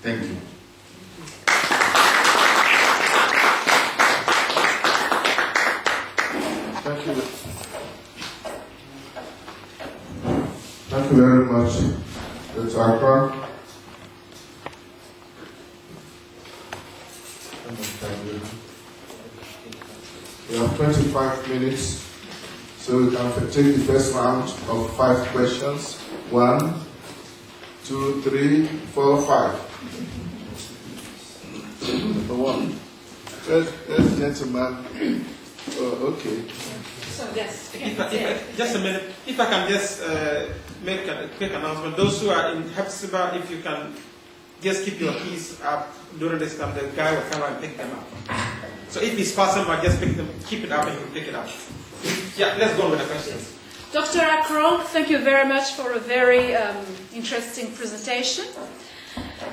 Thank you. Thank you. Thank you very much, Dr. Akrong. We have 25 minutes, so we can take the first round of 5 questions. 1, 2, 3, 4, 5. Number 1. First gentleman. Oh, okay. So yes. Just a minute. If I can just make a quick announcement. Those who are in Hepzibah, if you can just keep your keys up during this time, the guy will come and pick them up. So if it's possible, just keep it up and you can pick it up. Yeah, let's go with the questions. Dr. Akrong, thank you very much for a very interesting presentation.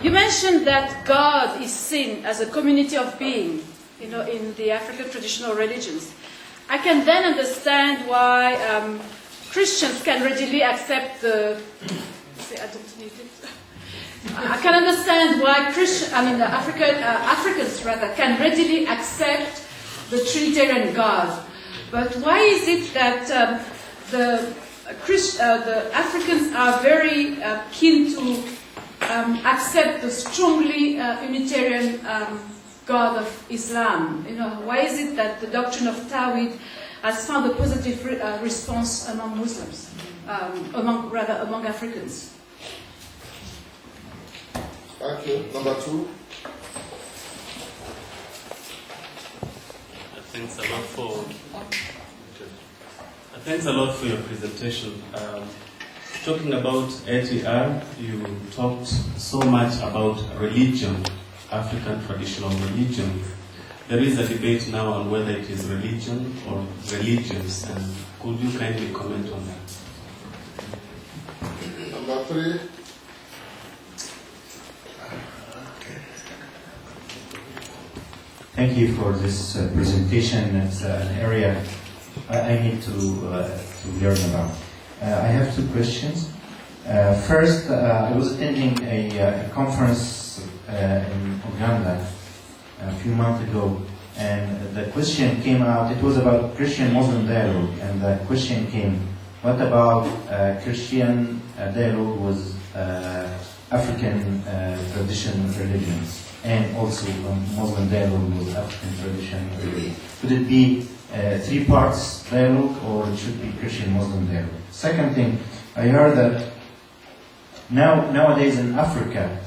You mentioned that God is seen as a community of being, in the African traditional religions. I can then understand why Christians can readily accept the... I don't need it. I can understand why Africans can readily accept the Trinitarian God. But why is it that the Africans are very keen to accept the strongly Unitarian God of Islam? Why is it that the doctrine of Tawhid has found a positive response among Muslims, among Africans? Thank you. Number 2. Thanks a lot for your presentation. Talking about ATR, you talked so much about religion, African traditional religion. There is a debate now on whether it is religion or religions, and could you kindly comment on that? Number 3. Thank you for this presentation. It's an area I need to learn about. I have 2 questions. First, I was attending a conference in Uganda a few months ago, and the question came out. It was about Christian-Muslim dialogue, and the question came, what about Christian dialogue with African traditional religions? And also Muslim dialogue with African tradition religion. Could it be 3 parts dialogue, or it should be Christian-Muslim dialogue? Second thing, I heard that nowadays in Africa,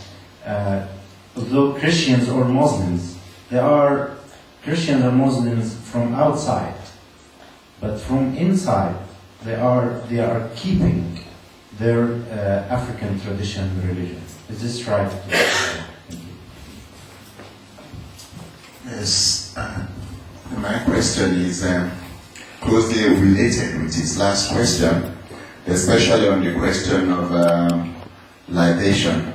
although Christians or Muslims, there are Christians or Muslims from outside, but from inside, they are keeping their African tradition religion. Is this right? Yes, my question is closely related with his last question, especially on the question of libation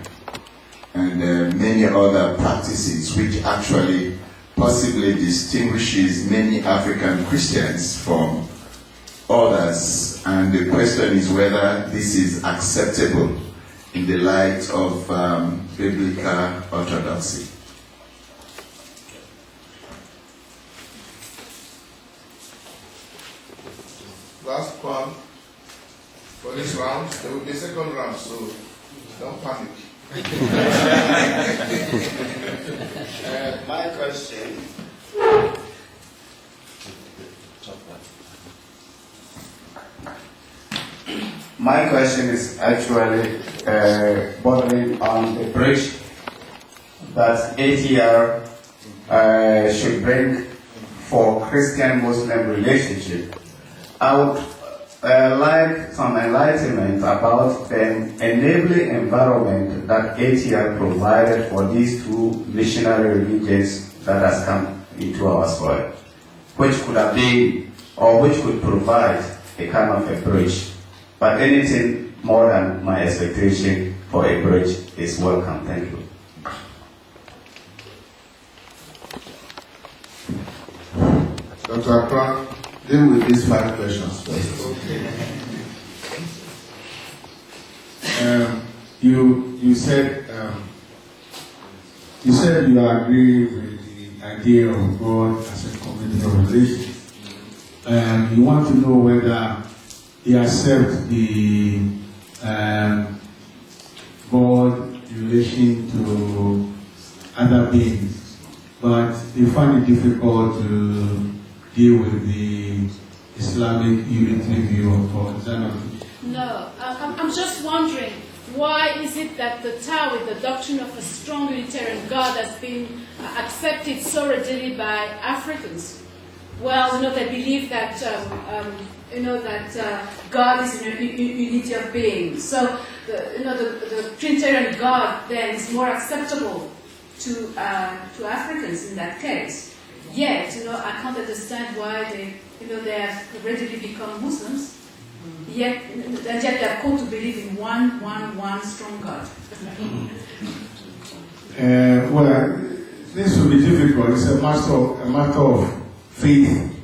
and many other practices which actually possibly distinguishes many African Christians from others. And the question is whether this is acceptable in the light of biblical orthodoxy. Last one for this round. There will be a second round, so don't panic. My question. My question is actually bordering on the bridge that ATR should bring for Christian-Muslim relationship. I would like some enlightenment about the enabling environment that ATR provided for these 2 missionary religions that has come into our soil, which could have been, or which could provide a kind of a bridge. But anything more than my expectation for a bridge is welcome. Thank you. Dr. Akrong, deal with these 5 questions first. Okay. You said You said you agree with the idea of God as a community of relations. You want to know whether he accepts the God in relation to other beings, but they find it difficult to deal with the Islamic unity view of God. Is that not? No, I'm just wondering, why is it that the Tawhid, the doctrine of a strong Unitarian God, has been accepted so readily by Africans? Well, they believe that God is in a unity of being. So, the Trinitarian God then is more acceptable to Africans in that case. Yet, I can't understand why they have readily become Muslims. Yet they are called to believe in one strong God. Well, this will be difficult. It's a matter of faith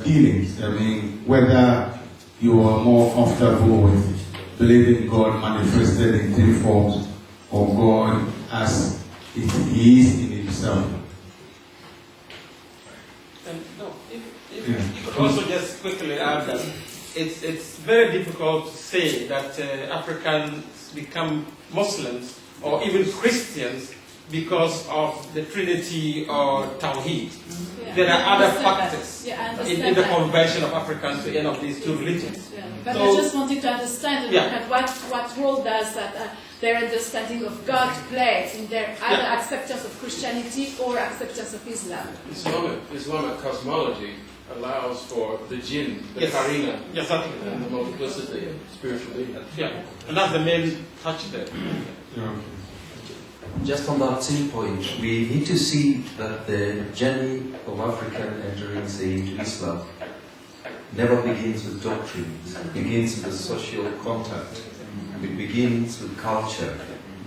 dealings. I mean, whether you are more comfortable with believing God manifested in three forms, or God as it is in Himself. If you could also just quickly add that it's very difficult to say that Africans become Muslims or even Christians because of the Trinity or Tawhid. Yeah, there are other factors in the that. conversion of Africans to any of these two religions. Yeah. But So, I just wanted to understand and look at what role does that their understanding of God play in their either acceptance of Christianity or acceptance of Islam. Islamic cosmology allows for the jinn, the karina, and the multiplicity of spiritual beings. Yeah, and that's the main touch there. Just on that same point, we need to see that the journey of African entering, say, into Islam never begins with doctrines. It begins with social contact. It begins with culture.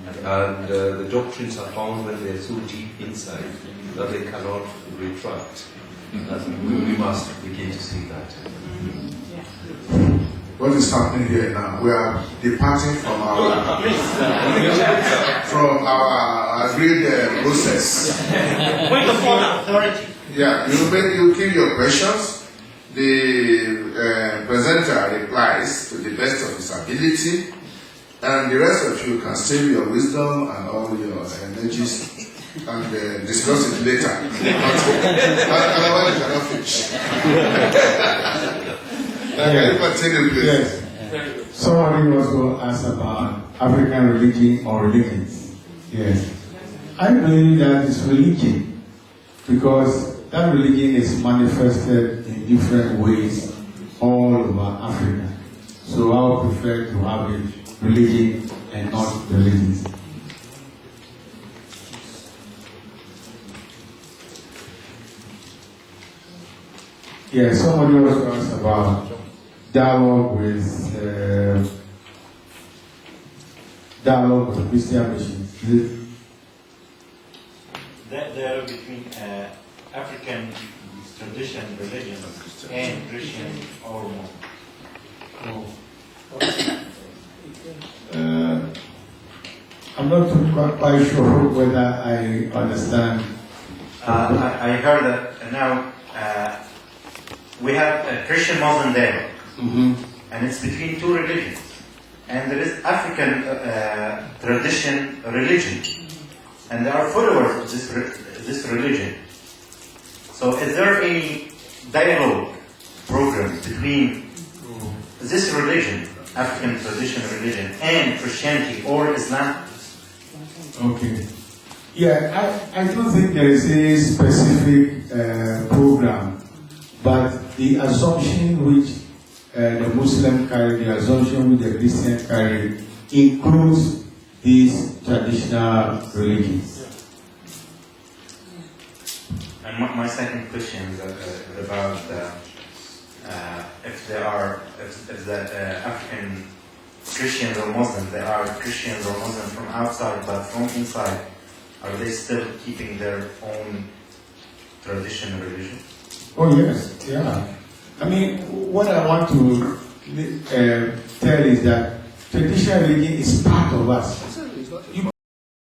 And the doctrines are found when they are so deep inside that they cannot retract. We must begin to see that. What is happening here now? We are departing from our agreed process. Authority. Yeah, you give your questions. The presenter replies to the best of his ability, and the rest of you can save your wisdom and all your energies and discuss it later. Otherwise, you cannot finish. Yes. Somebody also asked about African religion or religions. Yes. I believe that it's religion because that religion is manifested in different ways all over Africa. So I would prefer to have it religion and not religions. Yeah, somebody also asked about dialogue with Christian missions. Dialogue between African tradition, religion, and Christian or Muslim. I'm not quite sure whether I understand. I heard that now we have a Christian-Muslim dialogue, and it's between two religions. And there is African tradition, religion, and there are followers of this religion. So is there any dialogue program between this religion, African tradition religion, and Christianity or Islam? Okay. Yeah, I don't think there is a specific program, but the assumption which the Muslim carry, the assumption which the Christian carry, includes these traditional religions. And my second question is about if the African Christians or Muslims, there are Christians or Muslims from outside, but from inside, are they still keeping their own traditional religion? Oh yes, yeah. I mean, what I want to tell is that traditional religion is part of us.